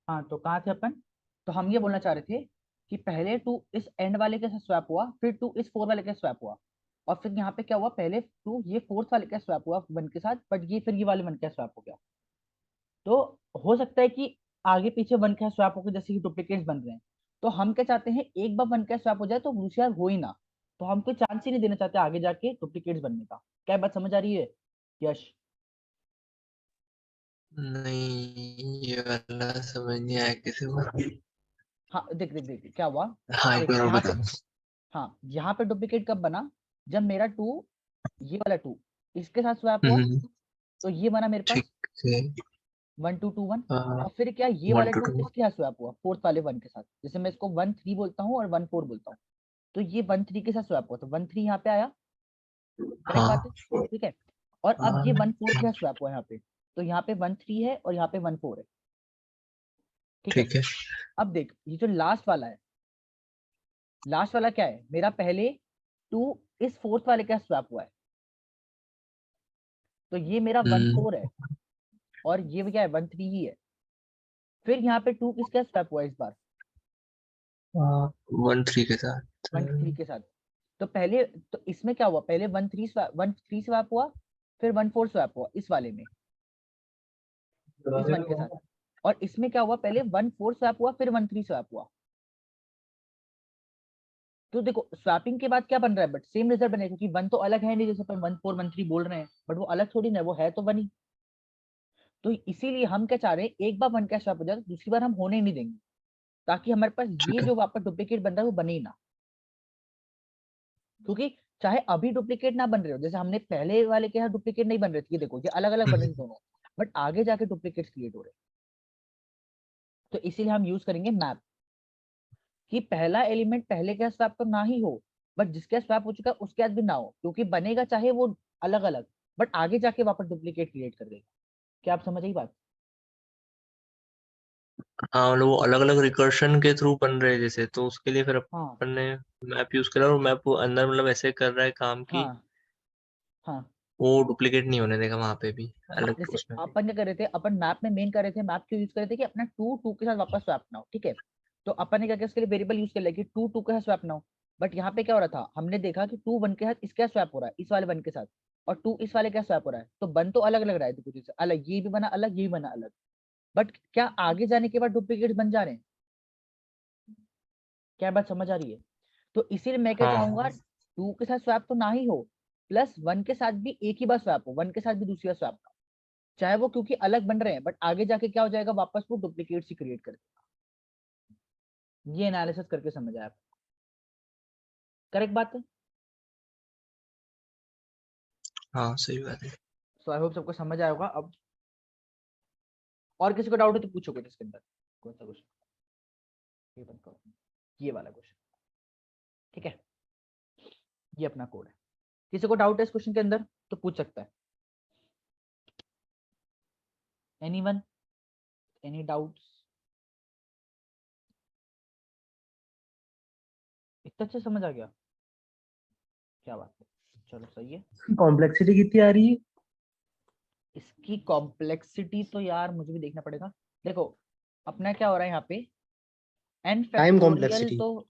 हाँ, तो कहाँ थे अपन? तो हम ये बोलना चाह रहे थे कि पहले टू इस एंड वाले के साथ स्वैप हुआ, फिर टू इस फोर वाले के स्वैप हुआ, और फिर यहाँ पे क्या हुआ, पहले टू ये फोर्थ वाले के स्वैप हुआ वन के साथ, बट ये फिर ये वाले वन के स्वैप हो गया। तो हो सकता है कि आगे पीछे वन के स्वैप होकर जैसे कि डुप्लीकेट्स बन रहे हैं। तो हम क्या चाहते हैं, एक बार वन का स्वैप हो जाए तो दूसरी बार हो ही ना। तो हम कोई चांस ही नहीं देना चाहते आगे जाके डुप्लीकेट्स बनने का। क्या बात समझ आ रही है यश? नहीं, ये वाला समझ नहीं आया किसी को। हाँ, देख देख देख क्या हुआ। हाँ, एक देख बार और यहाँ पे, बता। हाँ यहाँ पे डुप्लीकेट कब बना, जब मेरा टू, ये वाला टू इसके साथ स्वैप हुआ, हम्म। तो ये बना मेरे ठीक पास है। 1 2 2 1। और फिर क्या, ये वन वाला टू टू टू। इसके साथ स्वैप हुआ फोर्थ वाले वन के साथ, जैसे मैं इसको 1 3 बोलता हूँ और 1 4 बोलता हूँ। तो ये 1 3 के साथ स्वैप हुआ, तो 1 3 यहाँ पे आया। करेक्ट बात है? हाँ। ठीक है। और अब ये हाँ, 1 4 के साथ स्वैप हुआ यहाँ पे, तो यहाँ पे 1 3 है और यहाँ पे 1 4 है। ठीक है। ठीक है। अब देख ये जो लास्ट वाला है, लास्ट वाला क्या है मेरा, पहले टू इस फोर्थ वाले के साथ स्वैप हुआ है, तो ये मेरा वन हम्म। फोर है, और ये क्या है 1 3 ही है। फिर यहाँ पे टू किसके साथ स्वैप हुआ है इस बार, 1 3 के साथ। 1 3 के साथ। तो पहले, तो इसमें क्या हुआ, पहले 1 3 स्वैप हुआ, फिर 1 4 स्वैप हुआ इस वाले में, इस वन के साथ। और इसमें क्या हुआ, पहले 1 4 स्वैप हुआ, फिर 1 3 स्वैप हुआ। तो देखो स्वैपिंग के बाद क्या बन रहा है, बट सेम रिजल्ट बनेगा, क्योंकि वन तो अलग है नहीं, जैसे अपन 1 4 1 3 बोल रहे हैं, बट वो अलग थोड़ी ना है, वो है तो वन ही। तो इसीलिए हम क्या चाह रहे हैं, एक बार वन का स्वैप हो जाए तो दूसरी बार हम होने नहीं देंगे, ताकि हमारे पास ठीक ये है। जो वापस डुप्लीकेट बन रहा है वो बने ही ना। क्योंकि चाहे अभी डुप्लीकेट ना बन रहे हो, जैसे हमने पहले वाले के यहाँ डुप्लीकेट नहीं बन रहे थे, ये देखो ये अलग अलग बने थे हम्म। दोनों, बट आगे जाके डुप्लीकेट क्रिएट हो रहे हैं। तो इसीलिए हम यूज करेंगे मैप, कि पहला एलिमेंट पहले के स्वैप तो ना ही हो, बट जिसके स्वैप हो चुका है उसके बाद भी ना हो, क्योंकि बनेगा चाहे वो अलग अलग, बट आगे जाके वापस डुप्लीकेट क्रिएट कर देगा। क्या आप समझ आई बात? हाँ, मतलब वो अलग अलग रिकर्शन के थ्रू बन रहे हैं जैसे, तो उसके लिए फिर हाँ अपन ने मैप यूज करा, और मैप वो अंदर मतलब ऐसे कर रहा है काम की हाँ हाँ वो डुप्लीकेट नहीं होने देगा वहां पे भी, हाँ। अलग जैसे उसमें भी। अपन क्या कर रहे थे, अपन मैप में मेन कर रहे थे, मैप क्यों यूज कर रहे थे कि अपना टू टू के साथ वापस स्वैप ना हो। ठीक है। तो अपन ने क्या किया, उसके लिए वेरिएबल यूज कर लिया कि टू टू के साथ स्वैप ना हो। बट यहाँ पे क्या हो रहा था, हमने देखा कि टू वन के साथ इसके साथ स्वैप हो रहा है, इस वाले वन के साथ, और टू इस वाले के साथ स्वैप हो रहा है, तो बन तो अलग अलग रहा है, देखो जैसे अलग ये भी बना अलग, ये भी बना अलग, बट क्या आगे जाने के बाद डुप्लीकेट बन जा रहे हैं? क्या बात समझ आ रही है? तो इसीलिए मैं क्या चाहूंगा, हाँ। टू के साथ स्वैप तो ना ही हो, प्लस वन के साथ भी एक ही बार स्वैप हो, वन के साथ भी दूसरी बार स्वैप, चाहे वो क्योंकि अलग बन रहे हैं, बट आगे जाके क्या हो जाएगा, वापस वो डुप्लीकेट ही क्रिएट कर देगा। ये एनालिसिस करके समझ आया? करेक्ट बात है? हाँ, सही बात है। सो आई होप सबको समझ आया होगा अब। और किसी को डाउट है तो पूछोगे इसके अंदर, कौन सा क्वेश्चन, ये बंद करो, ये वाला क्वेश्चन। ठीक है, ये अपना कोड है। किसी को डाउट है इस क्वेश्चन के अंदर तो पूछ सकता है। Anyone, any doubts? इतना अच्छा समझ आ गया, क्या बात है, चलो सही है। कॉम्प्लेक्सिटी कितनी आ रही है? इसकी कॉम्प्लेक्सिटी तो यार मुझे भी देखना पड़ेगा। देखो अपना क्या हो रहा है यहाँ पे, एन टाइम फैक्टोरियल कॉम्प्लेक्सिटी। तो,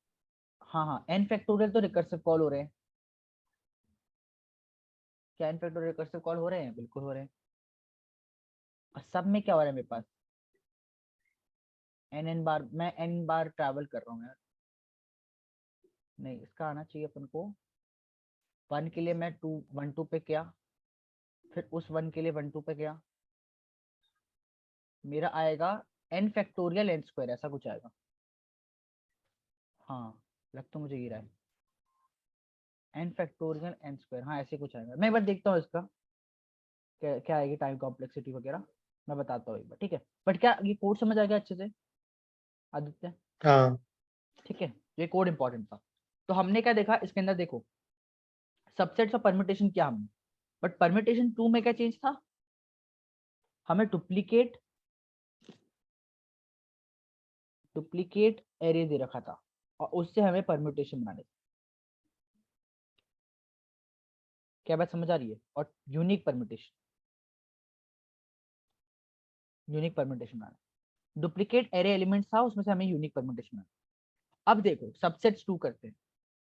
हाँ हाँ एन फैक्टोरियल तो रिकर्सिव कॉल हो रहे हैं। क्या एन फैक्टोरियल रिकर्सिव कॉल हो रहे हैं? बिल्कुल हो रहे हैं। और सब में क्या हो रहा है मेरे पास, एन एन बार, मैं एन बार ट्रैवल कर रहा हूँ यार। नहीं, इसका आना चाहिए अपन को, वन के लिए मैं टू वन टू पे किया, फिर उस वन के लिए वन टू पे गया, मेरा आएगा एन फैक्टोरियल एन स्क्वायर, ऐसा कुछ आएगा। हाँ, लग तो मुझे ये रहा है, एन फैक्टोरियल एन स्क्वायर, हाँ ऐसे कुछ आएगा। मैं एक बार देखता हूँ इसका क्या क्या आएगी टाइम कॉम्प्लेक्सिटी वगैरह, मैं बताता हूँ एक बार, ठीक है। बट क्या ये कोड समझ आ गया अच्छे से आदित्य? हाँ। ठीक है, ये कोड इंपॉर्टेंट था। तो हमने क्या देखा इसके अंदर, देखो सबसेट्स और परम्यूटेशन किया हमने, बट परम्यूटेशन टू में क्या चेंज था, हमें डुप्लीकेट एरे दे रखा था, और उससे हमें परम्यूटेशन बनाने थे। क्या बात समझ आ रही है? और यूनिक परम्यूटेशन बनाना, डुप्लीकेट एरे एलिमेंट्स था, उसमें से हमें यूनिक परम्यूटेशन मिला। अब देखो सबसेट्स 2 करते हैं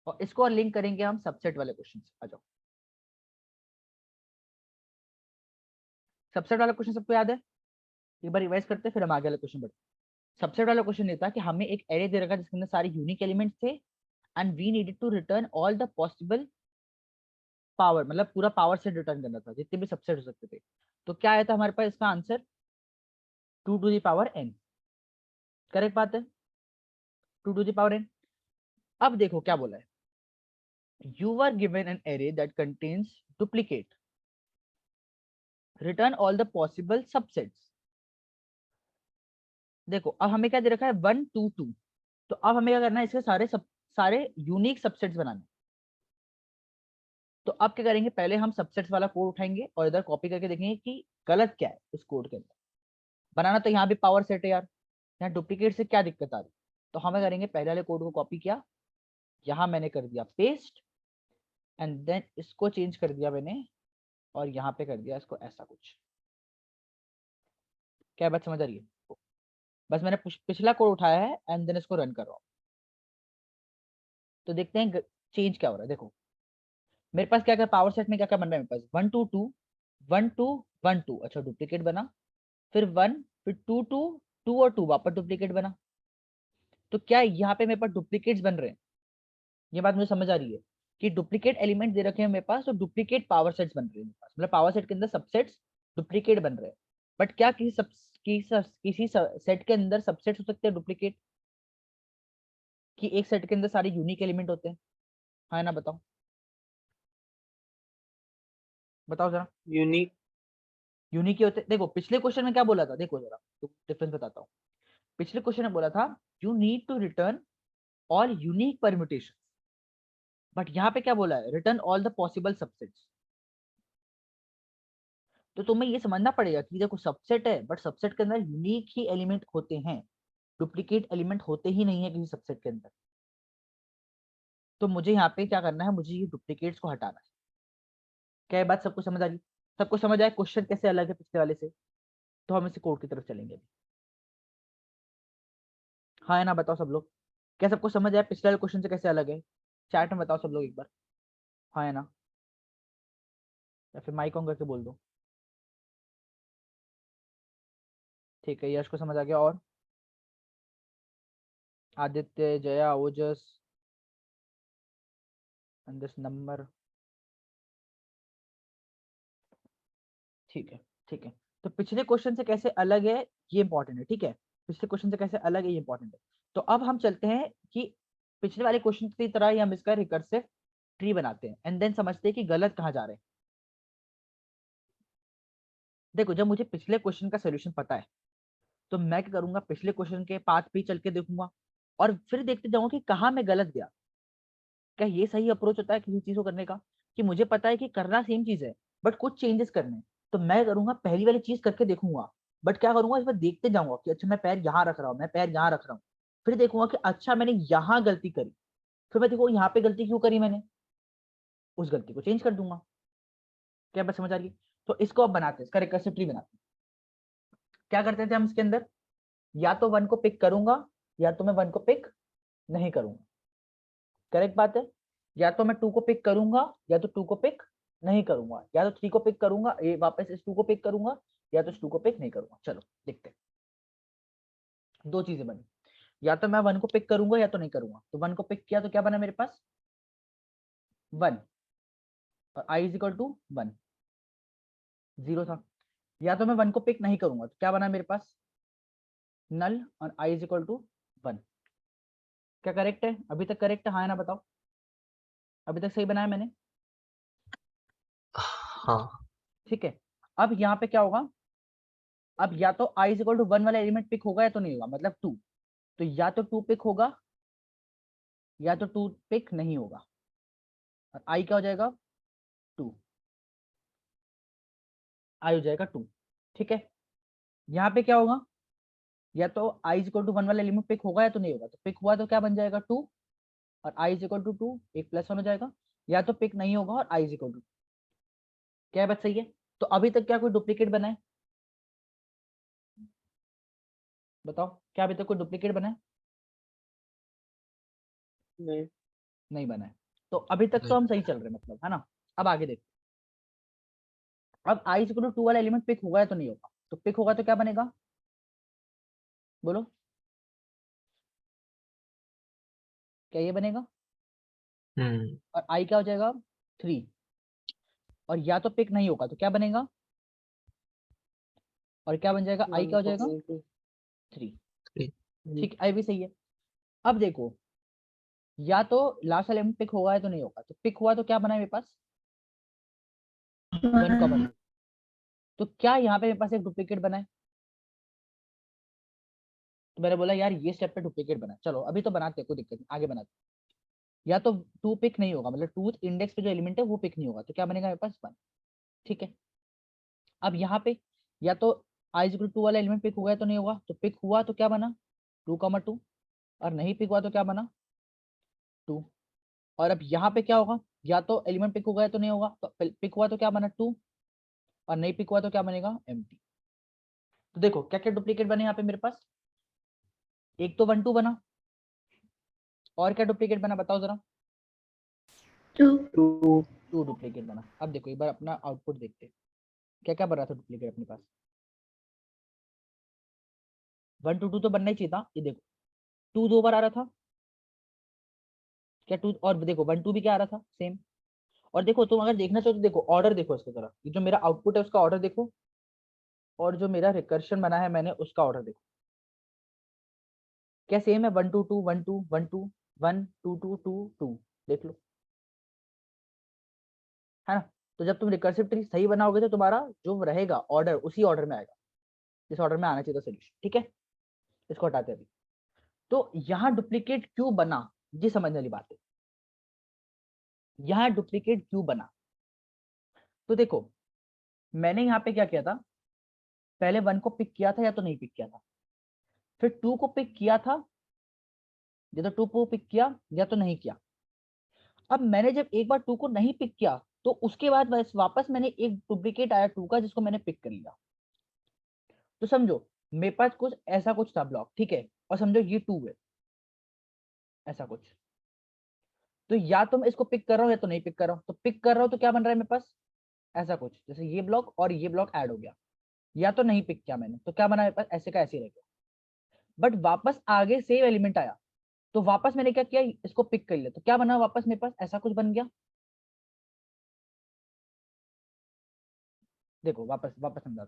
और इसको लिंक करेंगे हम सबसेट वाले क्वेश्चन से। आ जाओ, सबसेट वाला क्वेश्चन सबको याद है? एक बार रिवाइज करते हैं फिर हम आगे वाले क्वेश्चन बढ़ते हैं। सबसेट वाला क्वेश्चन ये था कि हमें एक एरे दे रखा है जिसके अंदर सारे यूनिक एलिमेंट्स थे and we needed to return all the possible power, मतलब पूरा पावर सेट रिटर्न करना था, जितने भी सबसेट हो सकते थे। तो क्या आया था हमारे पास इसका answer? 2 to the power n। Correct बात है, 2 to the power n। अब देखो क्या बोला है, you were given an array that contains duplicate, return all the possible subsets। देखो अब हमें क्या दे रखा है, 1 2 2। तो अब हमें क्या करना है, इसके सारे यूनिक सबसेट्स बनाने। तो अब क्या करेंगे, पहले हम सबसेट्स वाला कोड उठाएंगे और इधर कॉपी करके देखेंगे कि गलत क्या है उस कोड के अंदर। बनाना तो यहाँ भी पावर सेट है यार, यहाँ डुप्लीकेट से क्या दिक्कत आ रही? तो हमें करेंगे, पहले वाले कोड को कॉपी किया, यहाँ मैंने कर दिया पेस्ट एंड देन इसको चेंज कर दिया मैंने और यहाँ पे कर दिया इसको ऐसा कुछ। क्या बात समझ आ रही है? बस मैंने पिछला कोड उठाया है एंड देन इसको रन कर रहा हूँ। तो देखते हैं चेंज क्या हो रहा है। देखो मेरे पास क्या क्या पावर सेट में क्या क्या बन रहा है, मेरे पास 1 2 2 1 2 1 2, अच्छा डुप्लीकेट बना, फिर 1, फिर 2 2 2 और 2 वापस डुप्लीकेट बना। तो क्या यहाँ पे मेरे पास डुप्लीकेट्स बन रहे हैं? ये बात मुझे समझ आ रही है कि डुप्लीकेट एलिमेंट दे रखे हैं मेरे पास, तो डुप्लीकेट पावर सेट्स बन रहे हैं मेरे पास, मतलब पावर सेट के अंदर सबसेट्स डुप्लीकेट बन रहे हैं। बट क्या किसी सेट के अंदर सबसेट्स हो सकते हैं डुप्लीकेट, कि एक सेट के अंदर सारे यूनिक एलिमेंट होते हैं? हाँ ना, बताओ बताओ जरा। यूनिक। यूनिक ही होते हैं। देखो पिछले क्वेश्चन में क्या बोला था, देखो जरा तो डिफरेंस बताता हूँ। पिछले क्वेश्चन में बोला था you need to return all unique permutation, but यहाँ पे क्या बोला है, return all the possible subsets. तो तुम्हें ये समझना पड़ेगा कि देखो सबसेट है बट सबसेट के अंदर यूनिक ही एलिमेंट होते हैं, डुप्लीकेट एलिमेंट होते ही नहीं है किसी सबसेट के अंदर। तो मुझे यहाँ पे क्या करना है, मुझे ये डुप्लीकेट्स को हटाना है। क्या ये बात सबको समझ आ रही? सबको समझ आया क्वेश्चन कैसे अलग है पिछले वाले से? तो हम इसे कोड की तरफ चलेंगे अभी। हाँ है ना, बताओ सब लोग, क्या सबको समझ आया पिछले वाले क्वेश्चन से कैसे अलग है? चैट में बताओ सब लोग एक बार, हाँ है ना, या फिर माइक ऑन करके बोल दो। ठीक है, यश को समझ आ गया, और आदित्य, जया, ओजस एंड दिस नंबर। ठीक है, ठीक है। तो पिछले क्वेश्चन से कैसे अलग है ये इंपॉर्टेंट है, ठीक है। पिछले क्वेश्चन से कैसे अलग है ये इंपॉर्टेंट है। तो अब हम चलते हैं कि पिछले वाले क्वेश्चन की तरह ही हम इसका रिकर्सिव ट्री बनाते हैं एंड देन समझते हैं कि गलत कहाँ जा रहे हैं। देखो जब मुझे पिछले क्वेश्चन का सोल्यूशन पता है तो मैं क्या करूंगा, पिछले क्वेश्चन के पाथ पे ही चल के देखूंगा और फिर देखते जाऊंगा कि कहाँ मैं गलत गया। क्या ये सही अप्रोच होता है किसी चीज को करने का, कि मुझे पता है कि करना सेम चीज है बट कुछ चेंजेस करने हैं, तो मैं करूंगा पहली वाली चीज करके देखूंगा। बट क्या करूंगा, इसमें देखते जाऊंगा कि अच्छा मैं पैर यहाँ रख रहा हूँ, मैं पैर यहाँ रख रहा हूँ। फिर देखूंगा कि अच्छा मैंने यहाँ गलती करी, फिर मैं देखो यहाँ पे गलती क्यों करी मैंने, उस गलती को चेंज कर दूंगा। क्या बात समझ आ रही है? तो इसको अब बनाते हैं, इसका रिकर्सिव ट्री बनाते हैं। क्या करते थे हम इसके अंदर, या तो 1 को पिक करूंगा या तो मैं 1 को पिक नहीं करूंगा। करेक्ट बात है, या तो मैं 2 को पिक करूंगा या तो 2 को पिक नहीं करूंगा, या तो 3 को पिक करूंगा, ये वापस इस 2 को पिक करूंगा, या तो इस 2 को पिक नहीं करूंगा। चलो देखते हैं, दो चीजें बनी, या तो मैं 1 को पिक करूंगा या तो नहीं करूंगा। तो 1 को पिक किया तो क्या बना मेरे पास, 1, और i इज इक्वल टू 1, 0 था। या तो मैं 1 को पिक नहीं करूंगा तो क्या बना मेरे पास, नल, और i इज इक्वल टू 1। क्या करेक्ट है? अभी तक करेक्ट है, हाँ ना बताओ, अभी तक सही बनाया मैंने? हाँ। ठीक है। अब यहाँ पे क्या होगा, अब या तो i इज इक्वल टू 1 वाला एलिमेंट पिक होगा या तो नहीं होगा, मतलब 2। तो या तो 2 पिक होगा या तो 2 पिक नहीं होगा, और i क्या हो जाएगा, 2, i हो जाएगा 2। ठीक है, यहाँ पे क्या होगा, या तो i इज इक्वल टू 1 वाला एलिमेंट पिक होगा या तो नहीं होगा। तो पिक हुआ तो क्या बन जाएगा, 2, और i इज इक्वल टू 2, एक प्लस 1 हो जाएगा। या तो पिक नहीं होगा और i इज इक्वल टू, क्या बात सही है? तो अभी तक क्या कोई डुप्लीकेट बना है? बताओ क्या अभी तक कोई डुप्लीकेट बना है? नहीं। नहीं बना है। तो अभी तक तो नहीं। हम सही चल रहे हैं, मतलब, है ना। अब आगे देखो। अब आई इक्वल टू 2 वाला एलिमेंट पिक होगा या तो नहीं होगा? तो पिक होगा तो क्या बनेगा, बोलो, क्या ये बनेगा? हम्म। और आई क्या हो जाएगा, 3। और या तो पिक नहीं होगा तो क्या बनेगा, और क्या बन जाएगा, आई क्या हो जाएगा, 3। ठीक। ठीक, आई भी सही है। अब देखो, या तो लास्ट एलिमेंट पिक होगा या तो नहीं होगा। तो पिक हुआ तो क्या बना है मेरे पास, 1, 2। तो क्या यहाँ पे मेरे पास एक डुप्लीकेट बना है? तो मैंने बोला यार ये स्टेप पे डुप्लीकेट बना है। चलो अभी तो बनाते हैं, कोई दिक्कत नहीं, आगे बनाते हैं। या तो 2 पिक नहीं होगा, मतलब 2 इंडेक्स पे जो एलिमेंट है वो पिक नहीं होगा, तो क्या बनेगा मेरे पास, 1। ठीक है। अब यहाँ पे या तो आई इक्वल 2 वाला एलिमेंट पिक होगा या तो नहीं होगा। तो पिक हुआ तो क्या बना, 2, 2। और नहीं पिक हुआ तो क्या बना, 2। और अब यहाँ पे क्या होगा, या तो एलिमेंट पिक होगा या तो नहीं होगा। तो पिक हुआ तो क्या बना, 2। और नहीं पिक हुआ तो क्या बनेगा, एम्प्टी। तो देखो क्या क्या डुप्लीकेट बने यहाँ पे मेरे पास। एक तो 1, 2 बना, और क्या डुप्लीकेट बना बताओ जरा। 2 2 डुप्लीकेट बना। अब देखो एक बार अपना आउटपुट देखते हैं, क्या क्या बन रहा था डुप्लीकेट अपने पास। 1, 2 तो बनना ही चाहिए था। ये देखो 2 2 बार आ रहा था क्या, 2। और देखो 1, 2 भी क्या आ रहा था, सेम। और देखो तुम अगर देखना चाहो तो देखो ऑर्डर देखो इसकी तरह, ये जो मेरा आउटपुट है उसका ऑर्डर देखो, और जो मेरा रिकर्शन बना है मैंने उसका ऑर्डर देखो, क्या सेम है, 1, 2, 2, 1, 2, 1, 2, 1, 2, 2, 2, 2। देख लो, है ना। तो जब तुम रिकर्सिव ट्री सही बनाओगे तो तुम्हारा जो रहेगा ऑर्डर उसी ऑर्डर में आएगा जिस ऑर्डर में आना चाहिए था सोल्यूशन। ठीक है, इसको हटाते हैं अभी। तो यहाँ डुप्लीकेट क्यों बना, ये समझने वाली बात है। यहाँ डुप्लीकेट क्यों बना, तो देखो मैंने यहाँ पे क्या किया था, पहले 1 को पिक किया था या तो नहीं पिक किया था, फिर 2 को पिक किया था या तो 2 को पिक किया या तो नहीं किया। अब मैंने जब एक बार 2 को नहीं पिक किया तो उसके बाद वापस मैंने एक डुप्लीकेट आया 2 का जिसको मैंने पिक कर लिया। तो समझो मेरे पास कुछ ऐसा कुछ था ब्लॉक, ठीक है, और समझो ये 2 है, ऐसा कुछ। तो या तो मैं इसको पिक कर रहा हूँ या तो नहीं पिक कर रहा हूँ। तो पिक कर रहा हूँ तो क्या बन रहा है मेरे पास, ऐसा कुछ, जैसे ये ब्लॉक और ये ब्लॉक ऐड हो गया। या तो नहीं पिक किया मैंने तो क्या बना मेरे पास, ऐसे का ऐसे ही रह गया। बट वापस आगे सेम एलिमेंट आया तो वापस मैंने क्या किया, इसको पिक कर लिया तो क्या बना वापस मेरे पास, ऐसा कुछ बन गया। देखो वापस वापस समझा,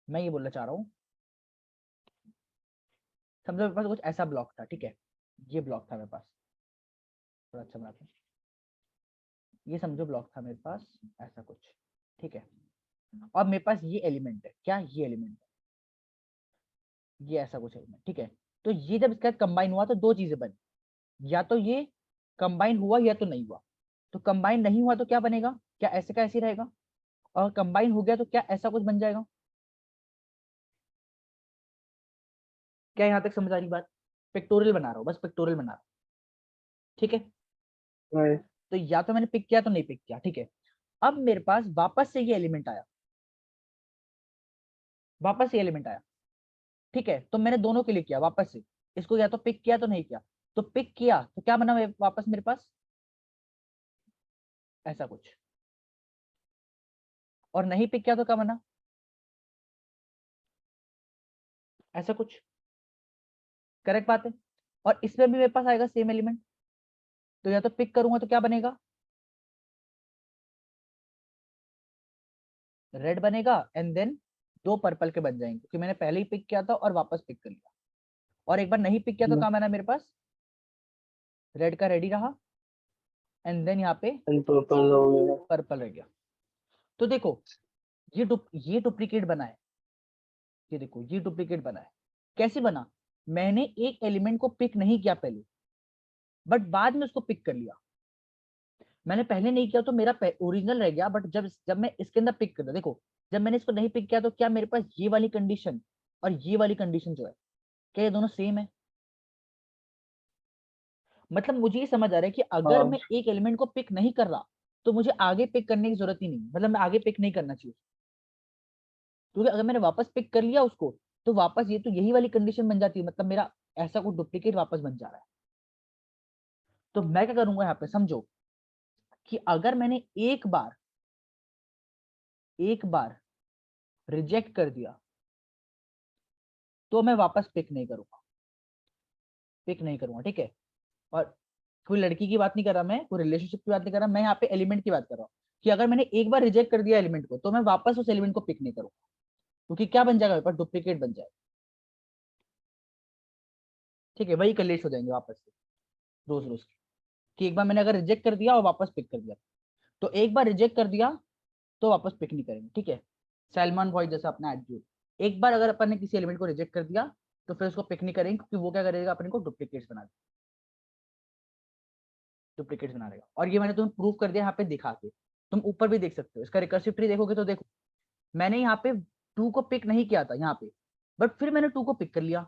मैं ये बोलना चाह रहा हूँ, समझो मेरे पास कुछ ऐसा ब्लॉक था, ठीक है, ये ब्लॉक था मेरे पास, थोड़ा अच्छा बनाते हैं। ये समझो ब्लॉक था मेरे पास, ऐसा कुछ, ठीक है। अब मेरे पास ये एलिमेंट है, क्या ये एलिमेंट है, ये ऐसा कुछ एलिमेंट, ठीक है। तो ये जब इसका कंबाइन हुआ तो दो चीजें बनी, या तो ये कंबाइन हुआ या तो नहीं हुआ। तो कंबाइन नहीं हुआ तो क्या बनेगा, क्या ऐसे का ऐसे ही रहेगा। और कंबाइन हो गया तो क्या ऐसा कुछ बन जाएगा। क्या यहाँ तक समझ आ रही बात, पिक्टोरियल बना रहा हूँ, बस पिक्टोरियल बना रहा हूँ, ठीक है। नहीं। तो या तो मैंने पिक किया तो नहीं पिक किया, ठीक है। अब मेरे पास वापस से ये एलिमेंट आया, वापस से एलिमेंट आया, ठीक है। तो मैंने दोनों के लिए किया वापस से, इसको या तो पिक किया तो नहीं किया। तो पिक किया तो क्या बना वापस मेरे पास, ऐसा कुछ। और नहीं पिक किया तो क्या बना, ऐसा कुछ। करेक्ट बात है। और इसमें भी मेरे पास आएगा सेम एलिमेंट, तो या तो पिक करूंगा तो क्या बनेगा, रेड बनेगा, एंड देन दो पर्पल के बन जाएंगे क्योंकि मैंने पहले ही पिक किया था और वापस पिक कर लिया। और एक बार नहीं पिक किया तो क्या बना मेरे पास, रेड का रेडी रहा, एंड देन यहाँ पे पर्पल हो गया। पर्पल रह गया। तो देखो ये डुप्लीकेट बना है, ये देखो ये डुप्लीकेट बना है। कैसे बना, मैंने एक एलिमेंट को पिक नहीं किया पहले, बट बाद में उसको पिक कर लिया। मैंने पहले नहीं किया तो मेरा ओरिजिनल रह गया, बट जब जब मैं इसके अंदर पिक कर दिया, देखो जब मैंने इसको नहीं पिक किया तो क्या मेरे पास ये वाली कंडीशन और ये वाली कंडीशन जो है, क्या ये दोनों सेम है। मतलब मुझे ये समझ आ रहा है कि अगर हाँ। मैं एक एलिमेंट को पिक नहीं कर रहा तो मुझे आगे पिक करने की जरूरत ही नहीं, मतलब मैं आगे पिक नहीं करना चाहिए। क्योंकि अगर मैंने वापस पिक कर लिया उसको तो वापस ये तो यही वाली कंडीशन बन जाती है, मतलब मेरा ऐसा कोई डुप्लीकेट वापस बन जा रहा है। तो मैं क्या करूंगा यहाँ पे, समझो कि अगर मैंने एक बार रिजेक्ट कर दिया तो मैं वापस पिक नहीं करूंगा, ठीक है। और कोई लड़की की बात नहीं कर रहा मैं, कोई रिलेशनशिप की बात नहीं कर रहा मैं, यहाँ पे एलिमेंट की बात कर रहा हूँ कि अगर मैंने एक बार रिजेक्ट कर दिया एलिमेंट को तो मैं वापस उस एलिमेंट को पिक नहीं करूंगा, क्योंकि क्या बन जाएगा मेरे पास, डुप्लीकेट बन जाएगा, ठीक है। वही कलेश हो जाएंगे वापस से रोज रोज के, कि एक बार मैंने अगर रिजेक्ट कर दिया और वापस पिक कर दिया, तो एक बार रिजेक्ट कर दिया तो वापस पिक नहीं करेंगे, ठीक है। सैलमन वॉइड जैसा अपना एट्रीब्यूट, एक बार अगर अपन ने किसी एलिमेंट को रिजेक्ट कर दिया तो फिर उसको पिक नहीं करेंगे, क्योंकि वो क्या करेगा, अपने को डुप्लीकेट्स बना देगा। और ये मैंने तुम्हें प्रूव कर दिया यहाँ पे दिखा के, तुम ऊपर भी देख सकते हो, इसका रिकर्सिव ट्री देखोगे तो देखो मैंने यहाँ पे 2 को पिक नहीं किया था यहाँ पे, बट फिर मैंने 2 को पिक कर लिया।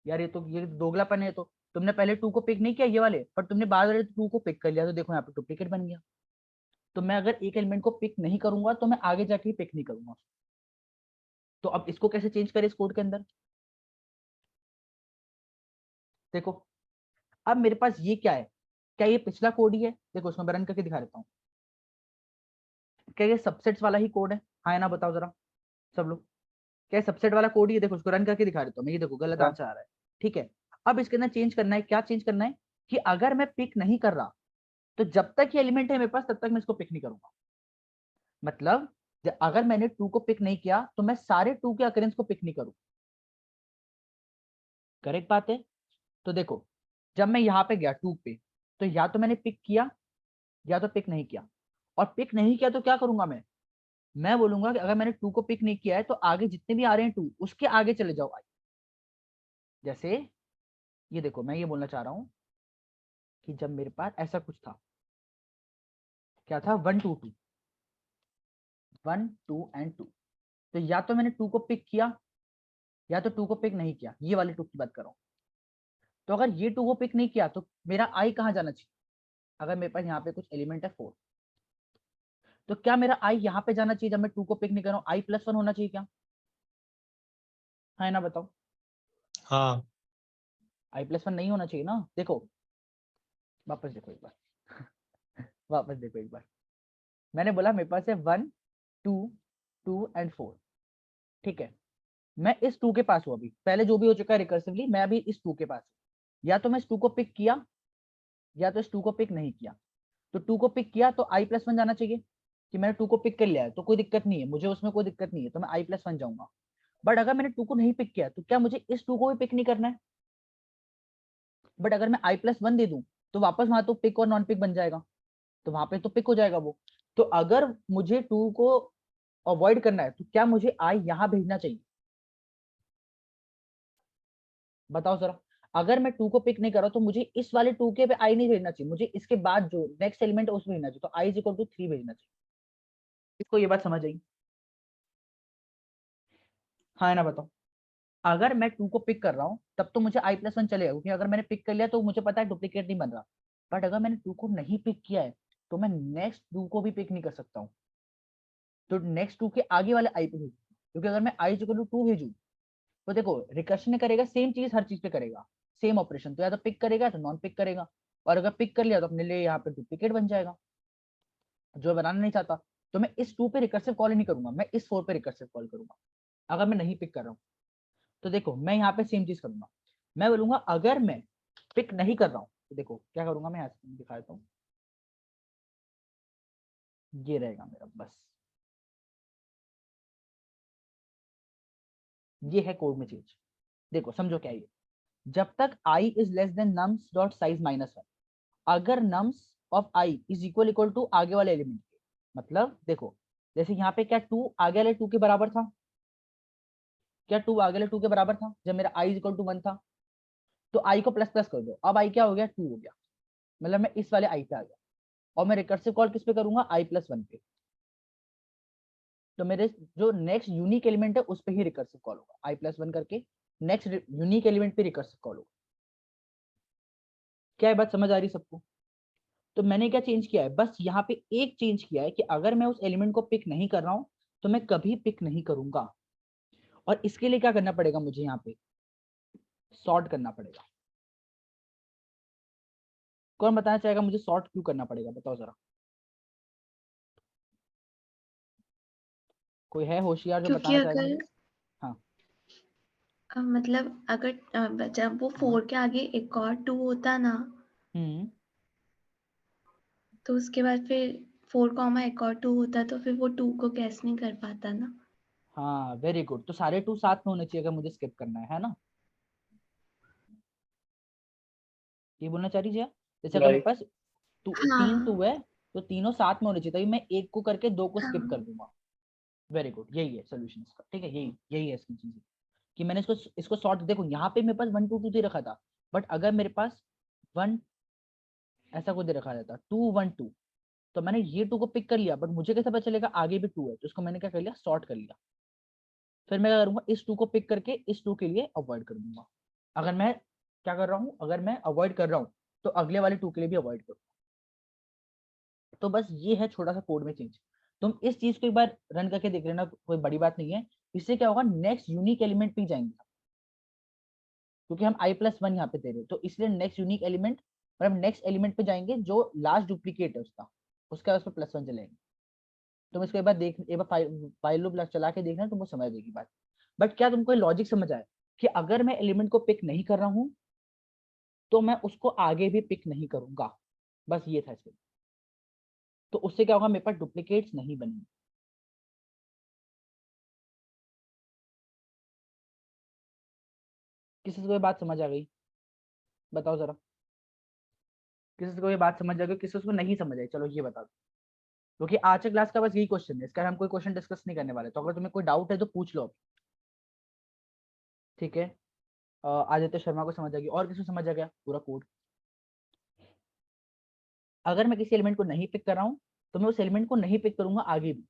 यार ये दोगलापन है, तो तुमने पहले 2 को पिक नहीं किया ये वाले, पर तुमने बाद वाले 2 को पिक कर लिया, तो देखो यहाँ पे डुप्लीकेट बन गया। तो मैं अगर एक एलिमेंट को पिक नहीं करूंगा तो मैं आगे जाके पिक नहीं करूंगा। तो अब इसको कैसे चेंज करें इस कोड के अंदर, देखो अब मेरे पास ये क्या है, क्या ये पिछला कोड ही है, देखो इसमें रन करके दिखा देता हूँ, क्या ये सबसेट्स वाला ही कोड है, हाँ या ना बताओ जरा सब लोग, क्या सबसेट वाला कोड ही है। देखो उसको रन करके दिखा देता हूँ मैं, ये देखो गलत हाँ। आंसर आ रहा है, ठीक है। अब इसके अंदर चेंज करना है, क्या चेंज करना है कि अगर मैं पिक नहीं कर रहा तो जब तक ये एलिमेंट है मेरे पास तब तक मैं इसको पिक नहीं करूंगा। मतलब अगर मैंने 2 को पिक नहीं किया तो मैं सारे 2 के अकरेंस को पिक नहीं करूँ, करेक्ट बात है। तो देखो जब मैं यहाँ पे गया 2 पे, तो या तो मैंने पिक किया या तो पिक नहीं किया, और पिक नहीं किया तो क्या करूंगा मैं बोलूंगा कि अगर मैंने 2 को पिक नहीं किया है तो आगे जितने भी आ रहे हैं 2 उसके आगे चले जाओ। जैसे ये देखो मैं ये बोलना चाह रहा हूं कि जब मेरे पास ऐसा कुछ था, क्या था 1 2 2 1 2 एंड 2, तो या तो मैंने 2 को पिक किया या तो 2 को पिक नहीं किया, ये वाले 2 की बात कर रहा हूं। तो अगर ये 2 को पिक नहीं किया तो मेरा आई कहाँ जाना चाहिए, अगर मेरे पास यहाँ पे कुछ एलिमेंट है 4, तो क्या मेरा आई यहाँ पे जाना चाहिए, जब मैं 2 को पिक नहीं कर रहा हूँ आई +1 होना चाहिए क्या, है ना बताओ। हाँ। i+1 नहीं होना चाहिए ना, देखो वापस देखो एक बार वापस देखो एक बार, मैंने बोला मेरे पास है 1 2 2 एंड 4, ठीक है। मैं इस 2 के पास हूँ, अभी पहले जो भी हो चुका है रिकर्सिवली, मैं अभी इस 2 के पास हूँ। या तो मैं इस 2 को पिक किया या तो इस 2 को पिक नहीं किया। तो 2 को पिक किया तो i+1 जाना चाहिए, कि मैंने 2 को पिक कर लिया है तो कोई दिक्कत नहीं है मुझे, उसमें कोई दिक्कत नहीं है, तो मैं i+1 जाऊंगा। बट अगर मैंने 2 को नहीं पिक किया तो क्या मुझे इस 2 को भी पिक नहीं करना है, बट अगर मैं i+1 दे दूं तो वापस वहां तो पिक और नॉन पिक बन जाएगा, तो वहां पे तो पिक हो जाएगा वो। तो अगर मुझे 2 को अवॉइड करना है तो क्या मुझे आई यहाँ भेजना चाहिए, बताओ जरा। अगर मैं 2 को पिक नहीं कर रहा तो मुझे इस वाले 2 के पे आई नहीं भेजना चाहिए, मुझे इसके बाद जो नेक्स्ट एलिमेंट है उसमें भेजना चाहिए, तो i = 3 भेजना चाहिए। इसको ये बात समझ आई, हाँ ना बताओ। अगर मैं 2 को पिक कर रहा हूँ तब तो मुझे i+1 चलेगा, क्योंकि अगर मैंने पिक कर लिया तो मुझे पता है डुप्लीकेट नहीं बन रहा। बट अगर मैंने 2 को नहीं पिक किया है तो मैं नेक्स्ट 2 को भी पिक नहीं कर सकता हूँ, तो नेक्स्ट 2 के आगे वाले आई पे भेजूँ, क्योंकि अगर मैं i = 2 भेजूँ तो देखो रिकर्शन ने करेगा सेम चीज, हर चीज पे करेगा सेम ऑपरेशन, तो या तो पिक करेगा या तो नॉन पिक करेगा, और अगर पिक कर लिया तो अपने लिए यहाँ पे डुप्लीकेट बन जाएगा जो बनाना नहीं चाहता। तो मैं इस 2 पे रिकर्सिव कॉल ही नहीं करूंगा, मैं इस 4 पे रिकर्सिव कॉल करूंगा अगर मैं नहीं पिक कर रहा हूँ। तो देखो मैं यहाँ पे सेम चीज करूंगा, मैं बोलूंगा अगर मैं पिक नहीं कर रहा हूँ तो देखो क्या करूंगा, मैं दिखा देता हूँ, ये रहेगा मेरा बस, ये है कोड में चेंज। देखो समझो क्या ये, जब तक i is less than nums dot size -1, अगर nums of i is equal to आगे वाले एलिमेंट के, मतलब देखो जैसे यहाँ पे क्या 2 आगे वाले 2 के बराबर था, क्या 2 आगे वाले 2 के बराबर था जब मेरा i = 1 था, तो i को प्लस प्लस कर दो, अब i क्या हो गया 2 हो गया, मतलब मैं इस वाले i पे आ गया, और मैं रिकर्सिव कॉल किस पे करूंगा i+1 पे, तो मेरे जो नेक्स्ट यूनिक एलिमेंट है उस पे ही रिकर्सिव कॉल होगा, i+1 करके नेक्स्ट यूनिक एलिमेंट पे रिकर्सिव कॉल होगा। क्या ये बात समझ आ रही सबको। तो मैंने क्या चेंज किया है, बस यहाँ पे एक चेंज किया है कि अगर मैं उस एलिमेंट को पिक नहीं कर रहा हूं तो मैं कभी पिक नहीं करूंगा, और इसके लिए क्या करना पड़ेगा मुझे यहाँ पे सॉर्ट करना पड़ेगा। कौन बताना चाहेगा मुझे सॉर्ट क्यों करना पड़ेगा, बताओ जरा। कोई है होशियार जो क्योंकि बताना चाहेगा मुझे? अगर हाँ मतलब अगर जब वो 4 के आगे एक और 2 होता ना, तो उसके बाद फिर 4 कॉमा एक और 2 होता, तो फिर वो 2 को गैस नहीं कर पाता ना। हाँ वेरी गुड, तो सारे 2 साथ में होने चाहिए अगर मुझे स्किप करना है ना, ये बोलना चाह रही है। जैसे अगर मेरे राइट। पास तीन हाँ 2 है तो तीनों साथ में होने चाहिए, तभी मैं एक को करके 2 को स्किप हाँ कर दूंगा। वेरी गुड, यही है सोल्यूशन इसका, ठीक है, यही यही है इसकी चीज कि मैंने इसको इसको सॉर्ट, देखो यहाँ पे मेरे पास 1 2 2 दे रखा था, बट अगर मेरे पास 1 ऐसा कुछ दे रखा रहता 2 1 2, तो मैंने ये 2 को पिक कर लिया, बट मुझे कैसे पता चलेगा आगे भी 2 है, तो इसको मैंने क्या कर लिया सॉर्ट कर लिया। फिर मैं क्या करूंगा इस 2 को पिक करके इस 2 के लिए अवॉइड कर दूंगा। अगर मैं क्या कर रहा हूँ, अगर मैं अवॉइड कर रहा हूँ तो अगले वाले 2 के लिए भी अवॉइड करूँ। तो बस ये है छोटा सा कोड में चेंज। तुम इस चीज को एक बार रन करके देख लेना, कोई बड़ी बात नहीं है। इससे क्या होगा, नेक्स्ट यूनिक एलिमेंट पे जाएंगे, क्योंकि हम i+1 यहाँ पे दे रहे हैं, तो इसलिए नेक्स्ट यूनिक एलिमेंट और हम नेक्स्ट एलिमेंट पे जाएंगे जो लास्ट डुप्लीकेट है उसका उस पर +1 चलेंगे। तुम इसको एक बार देख, एक बार फाइल लूप चला के देखना, तुमको समझ आएगी बात। बट क्या तुमको लॉजिक समझ आए कि अगर मैं एलिमेंट को पिक नहीं कर रहा हूँ तो मैं उसको आगे भी पिक नहीं करूंगा, बस ये था इसमें। तो उससे क्या होगा, मेरे पास डुप्लीकेट्स नहीं बनेंगे। किसी से कोई बात समझ आ गई, बताओ जरा। किसी से कोई बात समझ आ गई, किसी को नहीं समझ आई, चलो ये बता दो। क्योंकि आज के क्लास का बस यही क्वेश्चन है, इसका हम कोई क्वेश्चन डिस्कस नहीं करने वाले, तो अगर तुम्हें कोई डाउट है तो पूछ लो, ठीक है। आदित्य शर्मा को समझ आ गई, और किसी को समझ आ गया पूरा कोड? अगर मैं किसी एलिमेंट को नहीं पिक कर रहा हूँ तो मैं उस एलिमेंट को नहीं पिक करूंगा आगे भी,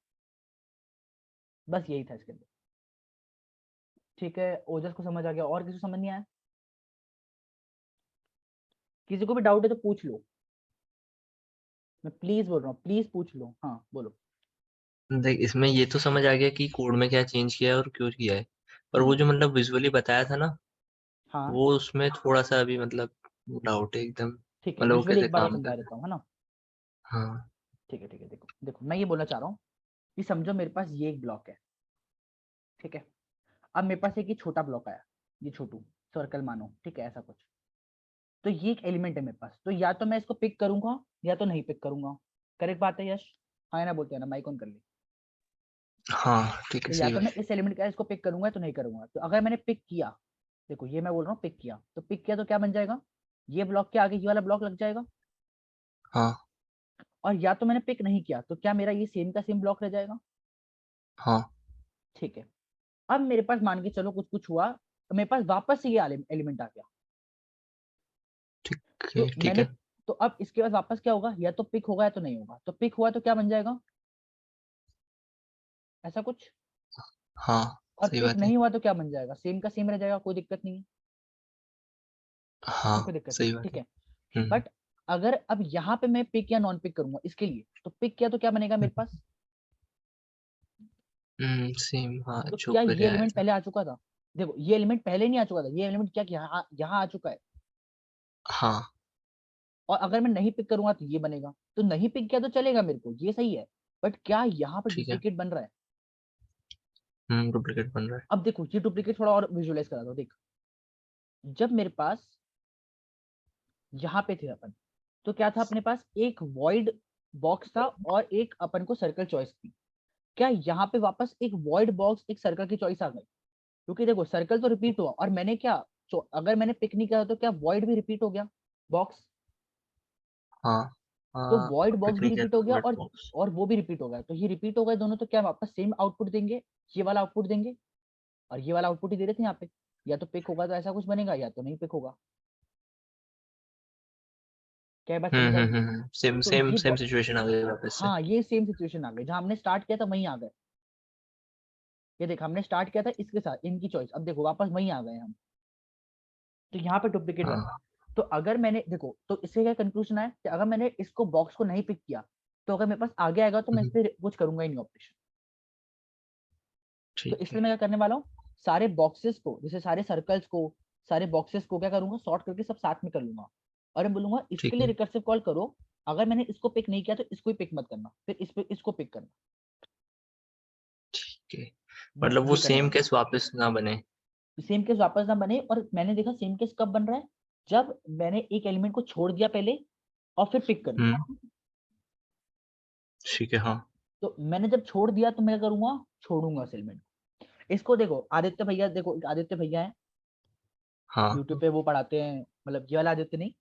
बस यही था इसके अंदर, ठीक है। ओजस को समझ आ गया, और किसी को समझ नहीं आया? किसी को भी डाउट है तो पूछ लो, मैं प्लीज बोल रहा हूँ, प्लीज पूछ लो, हाँ बोलो। देख, इसमें ये तो समझ आ गया कि कोड में क्या चेंज किया है और क्यों किया है, पर वो जो मतलब विजुअली बताया था ना, हाँ वो उसमें थोड़ा सा अभी मतलब डाउट है एकदम, ठीक है, मतलब वो विजुअली कैसे एक बार और काम समझा कर रहा देता हूँ, है ना। है। हाँ ठीक है, देखो देखो मैं ये बोलना चाह रहा हूँ कि समझो मेरे पास ये एक ब्लॉक है, ठीक है। अब मेरे पास एक ये छोटा ब्लॉक आया, ये छोटू सर्कल मानो, ठीक है, ऐसा कुछ। तो ये एक एलिमेंट है मेरे पास, तो या तो मैं इसको पिक करूंगा या तो नहीं पिक करूंगा। करेक्ट बात है यश? हाँ या ना बोलते हैं ना, माइक ऑन कर ली। हाँ, ठीक है, तो या सही तो मैं बात। इस एलिमेंट का इसको पिक करूंगा तो नहीं करूंगा। तो अगर मैंने पिक किया, देखो ये मैं बोल रहा हूँ पिक किया, तो पिक किया तो क्या बन जाएगा, ये ब्लॉक के आगे ये वाला ब्लॉक लग जाएगा। हाँ और या तो मैंने पिक नहीं किया तो क्या मेरा ये सेम का सेम ब्लॉक रह जाएगा, हाँ, ठीक है। अब मेरे पास मान के चलो कुछ कुछ हुआ, तो मेरे पास वापस से ये एलिमेंट आ गया, ठीक है, तो ठीक मैंने, है। तो अब इसके बाद वापस क्या होगा, या तो पिक होगा या तो नहीं होगा। तो पिक हुआ तो क्या बन जाएगा, ऐसा कुछ। हाँ, और सही पिक बात है। नहीं हुआ तो क्या बन जाएगा, सेम का सेम रह जाएगा, कोई दिक्कत नहीं है ना, हाँ, कोई दिक्कत नहीं सही है, बात ठीक है। है। हम्म बट अगर अब यहाँ पे मैं पिक या नॉन पिक करूंगा इसके लिए, तो पिक किया तो क्या बनेगा मेरे पास, सेम, हाँ, तो जो क्या ये पहले आया एलिमेंट था। पहले आ चुका था, देखो ये एलिमेंट पहले नहीं आ चुका था, ये एलिमेंट क्या यहाँ यहाँ आ चुका है। हाँ, और अगर मैं नहीं पिक करूंगा तो ये बनेगा, तो नहीं पिक किया तो चलेगा मेरे को, ये सही है। बट क्या यहाँ पे ठीक है। डुप्लीकेट बन रहा है? डुप्लीकेट बन रहा है। अब देखो ये डुप्लीकेट थोड़ा और विजुअलाइज करा दो, देख। जब मेरे पास यहाँ पे थे अपन, तो क्या था अपने पास, एक वॉइड बॉक्स था और एक अपन को सर्कल चॉइस थी। क्या यहाँ पे वापस एक वॉइड बॉक्स एक सर्कल की चॉइस आ गई? क्योंकि देखो सर्कल तो रिपीट हुआ, और मैंने क्या, अगर मैंने पिक नहीं किया तो क्या वॉइड भी रिपीट हो गया, बॉक्स। हाँ तो हाँ, वॉइड बॉक्स भी पिकनिक है रिपीट हो गया बट बॉक्स। और वो भी रिपीट हो गया, तो ये रिपीट हो गए दोनों, तो क्या वापस सेम आउटपुट देंगे, ये वाला आउटपुट देंगे। और ये वाला आउटपुट ही दे रहे थे यहाँ पे, या तो पिक होगा तो ऐसा कुछ बनेगा या तो नहीं पिक होगा। क्या ये बात समझ आई? सेम तो सेम ये सेम सिचुएशन आ गई वापस से। हाँ ये सेम सिचुएशन आ गई, जहां हमने स्टार्ट किया था वहीं आ गए। ये देख हमने स्टार्ट किया था इसके साथ इनकी चॉइस, अब देखो वापस वहीं आ गए हम। तो यहाँ पे डुप्लीकेट बन रहा है। हाँ, तो अगर मैंने देखो, तो इससे क्या कंक्लूजन आया कि अगर मैंने इसको बॉक्स को नहीं पिक किया, तो अगर मेरे पास आगे आएगा तो मैं इस हम्म, पर कुछ करूंगा ही नहीं ऑपरेशन। तो ठीक इसलिए है। मैं क्या करने वाला हूँ, सारे बॉक्सेस को, जैसे सारे सर्कल्स को, सारे बॉक्सेस को क्या करूंगा, सॉर्ट करके सब साथ में कर लूंगा, और मैं बोलूंगा इसके ठीक लिए है रिकर्सिव कॉल करो, अगर मैंने इसको पिक नहीं किया तो इसको ही पिक मत करना, फिर इसको पिक करना, ठीक है, बस मतलब वो ये करने सेम वाला केस वापस ना बने। है। सेम केस वापस ना बने, और मैंने देखा सेम केस कब बन रहा है, जब मैंने एक एलिमेंट को छोड़ दिया पहले और फिर पिक कर लिया। ठीक है हाँ तो मैंने जब छोड़ दिया तो मैं क्या करूंगा, छोड़ूंगा उस एलिमेंट को। इसको देखो आदित्य भैया, देखो एक आदित्य भैया है हाँ यूट्यूब पे, वो पढ़ाते हैं, मतलब ये वाला आदित्य नहीं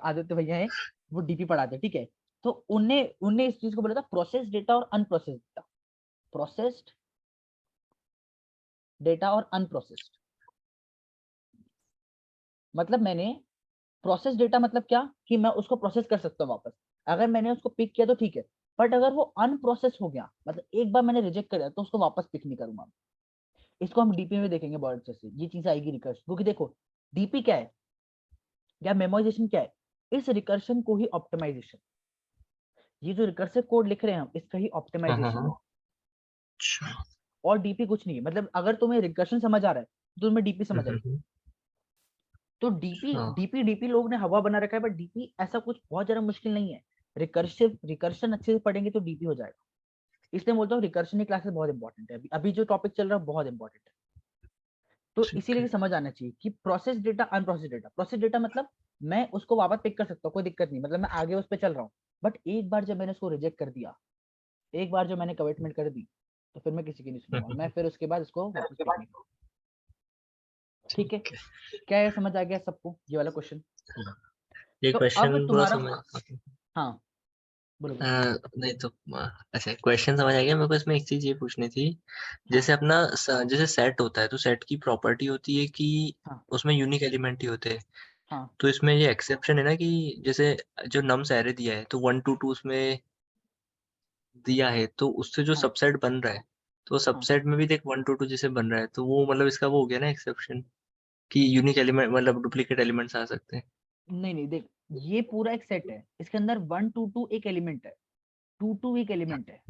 आदित्य भैया है, वो डीपी पढ़ाते हैं, ठीक है। तो उनने उनने इस चीज को बोला था, प्रोसेस डेटा और अनप्रोसेस्ड डेटा, प्रोसेस्ड डेटा और अनप्रोसेस्ड। मतलब मैंने प्रोसेस डेटा मतलब क्या, कि मैं उसको प्रोसेस कर सकता हूँ वापस, अगर मैंने उसको पिक किया तो ठीक है, बट अगर वो अनप्रोसेस हो गया, मतलब एक बार मैंने रिजेक्ट कर दिया, तो उसको वापस पिक नहीं करूंगा। इसको हम डीपी में देखेंगे बहुत अच्छे से, ये चीज आएगी रिकर्शन, क्योंकि देखो डीपी क्या है या मेमोराइजेशन क्या है, इस रिकर्शन को ही ऑप्टिमाइजेशन, ये जो रिकर्सिव कोड लिख रहे हैं हम, इसका ही हाँ ऑप्टिमाइजेशन है। हाँ अच्छा और डीपी कुछ नहीं है, मतलब अगर तुम्हें रिकर्शन समझ आ रहा है तो तुम्हें डीपी समझ आएगी। हम्म, तो डीपी हाँ डीपी डीपी लोग ने हवा बना रखा है, बट डीपी ऐसा कुछ बहुत ज्यादा मुश्किल नहीं है। रिकर्शन अच्छे से पढ़ेंगे तो डीपी हो जाएगा। इसलिए बोलता हूँ रिकर्शन की क्लासेस बहुत इंपॉर्टेंट है, अभी जो टॉपिक चल रहा है बहुत इंपॉर्टेंट है। तो ठीक इसीलिए है समझ आना चाहिए कि process data unprocessed data, process data मतलब मैं उसको वापस पिक कर सकता हूँ, कोई दिक्कत नहीं, मतलब मैं आगे उस पर चल रहा हूँ, बट एक बार जब मैंने उसको रिजेक्ट कर दिया, एक बार जो मैंने कमिटमेंट कर दी, तो फिर मैं किसी की नहीं सुनूंगा, मैं फिर उसके बाद इसको वापस पिक नहीं करूंगा। ठीक है, ठीक है क्या ये समझ आ गया सबको ये वाला क्वेश्चन? हाँ, ये तो अब क्वेश्चन पूरा तुम्हारा, समझ हाँ बोलो अ, बोलो। नहीं तो अच्छा क्वेश्चन समझ आ गया मेरे को। इसमें एक चीज ये पूछनी थी, हाँ जैसे अपना जैसे सेट होता है तो सेट की प्रॉपर्टी होती है कि हाँ उसमें यूनिक एलिमेंट ही होते हैं। हाँ तो इसमें ये एक्सेप्शन है ना कि जैसे जो नम्स एरे दिया है तो 1 to 2 उसमें दिया है, तो उससे जो हाँ सबसेट बन रहा है तो हाँ। सबसेट में भी देख 1 to 2 जैसे बन रहा है, तो वो मतलब इसका वो हो गया ना एक्सेप्शन, कि यूनिक एलिमेंट मतलब डुप्लीकेट एलिमेंट्स आ सकते हैं। नहीं नहीं देख, ये पूरा एक सेट है, इसके अंदर 1 to 2 एक एलिमेंट है, 2 2 एक एलिमेंट है,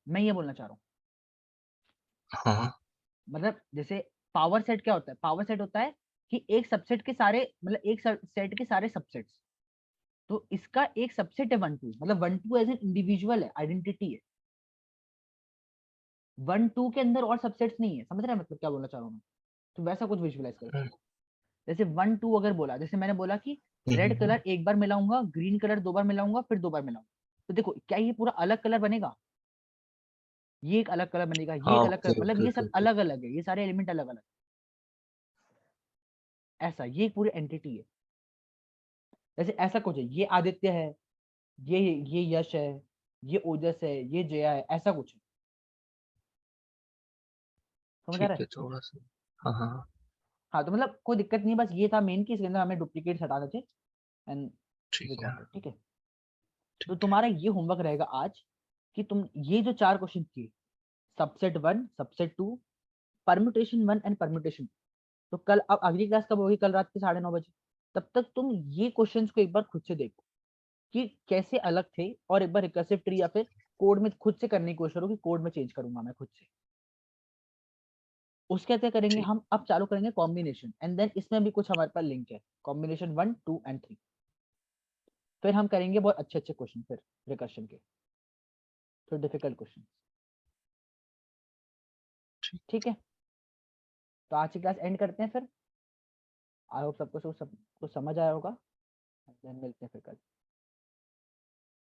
मैं ये बोलना चाह रहा हूँ। हाँ मतलब जैसे पावर सेट क्या होता है, पावर सेट होता है कि एक सबसेट के सारे, मतलब एक सेट के सारे सबसेट्स, तो इसका एक सबसेट है 1 2, मतलब 1 2 एज एन इंडिविजुअल है, आइडेंटिटी है। 1 2 के अंदर और सबसेट्स नहीं है, समझ रहे हैं मतलब क्या बोलना चाह रहा हूँ मैं? तो वैसा कुछ विजुअलाइज करो। हम्म, जैसे 1 2 अगर बोला, जैसे मैंने बोला कि रेड हम्म, कलर एक बार मिलाऊंगा, ग्रीन कलर 2 बार मिलाऊंगा, फिर 2 बार मिलाऊंगा, तो देखो क्या ये पूरा अलग कलर बनेगा, ये एक अलग कलर बनेगा, ये हाँ एक अलग ओके कलर, मतलब ओके ये ओके सब ओके अलग अलग है, ये सारे एलिमेंट अलग अलग, ऐसा ये एक पूरी एंटिटी है। जैसे ऐसा कुछ है, ये आदित्य है, ये यश है, ये ओजस है, ये जया है, ऐसा कुछ है, समझ आ रहा ठीक है? है थोड़ा सा हाँ हाँ हाँ, हाँ तो मतलब कोई दिक्कत नहीं है, बस ये था मेन कि इसके अंदर हमें डुप्लीकेट हटाना थे, एंड ठीक वी है गॉट इट, ठीक है। तो ठीक तुम्हारा ये होमवर्क रहेगा आज, कि तुम ये जो 4 क्वेश्चन किए, subset 1 subset 2, permutation 1 and permutation, तो कल, अब अगली क्लास कब होगी, कल रात के 9:30 बजे, तब तक तुम ये क्वेश्चंस को एक बार खुद से देखो कि कैसे अलग थे, और एक बार रिकर्सिव ट्री या फिर कोड में खुद से करने की कोशिश करो कि कोड में चेंज करूंगा मैं खुद से। उसके क्या करेंगे ठीक हम, अब चालू करेंगे कॉम्बिनेशन, एंड देन इसमें भी कुछ हमारे पास लिंक है, कॉम्बिनेशन 1 2 एंड 3, फिर हम करेंगे बहुत अच्छे अच्छे क्वेश्चन फिर रिकर्शन के, फिर डिफिकल्ट क्वेश्चन, ठीक ठीक है। तो आज की क्लास एंड करते हैं फिर, आई होप सबको सब कुछ समझ आया होगा, देन मिलते हैं फिर कल।